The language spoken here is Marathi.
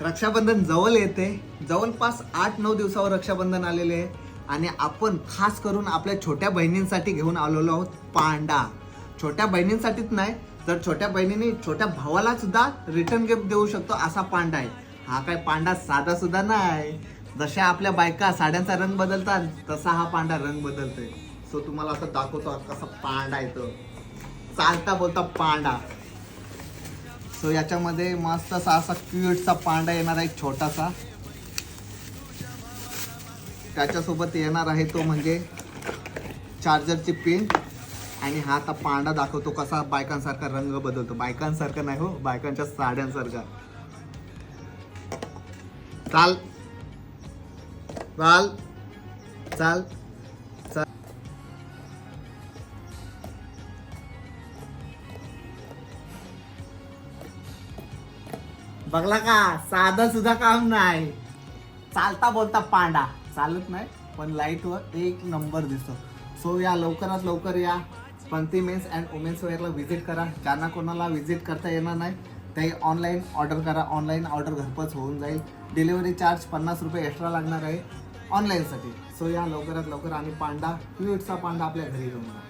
रक्षाबंधन जवळ येते. जवळपास 8-9 दिवसावर रक्षाबंधन आलेले आहे आणि आपण खास करून आपल्या छोट्या बहिणींसाठी घेऊन आलेलो आहोत पांडा. छोट्या बहिणींसाठीच नाही, तर छोट्या बहिणीने छोट्या भावाला सुद्धा रिटर्न गिफ्ट देऊ शकतो असा पांडा आहे हा. काय पांडा साधा सुद्धा नाही. जशा आपल्या बायका साड्यांचा रंग बदलतात तसा हा पांडा रंग बदलतोय. सो तुम्हाला आता दाखवतो कसा पांडा आहे तो. चालता बोलता पांडा. सो याच्यामध्ये मस्त असा क्यूटचा पांडा येणार आहे छोटासा. त्याच्यासोबत येणार आहे तो म्हणजे चार्जरची पिन. आणि हा आता पांडा दाखवतो कसा बायकांसारखा रंग बदलतो. बायकांसारखा नाही हो, बायकांच्या साड्यांसारखा. चाल चाल चाल चाल. बघला का, साधा सुद्धा काम नाही. चालता बोलता पांडा. चालत नाही पण लाईटवर एक नंबर दिसतो. सो या लवकरात लवकर या पंथी मेन्स अँड वुमेन्स वेअरला व्हिजिट करा. ज्यांना कोणाला व्हिजिट करता येणार नाही ते ऑनलाईन ऑर्डर करा. ऑनलाईन ऑर्डर घरपोच होऊन जाईल. डिलिव्हरी चार्ज 50 रुपये एक्स्ट्रा लागणार आहे ऑनलाईनसाठी. सो या लवकरात लवकर आणि पांडा, क्यूटचा पांडा आपल्या घरी घेऊन या.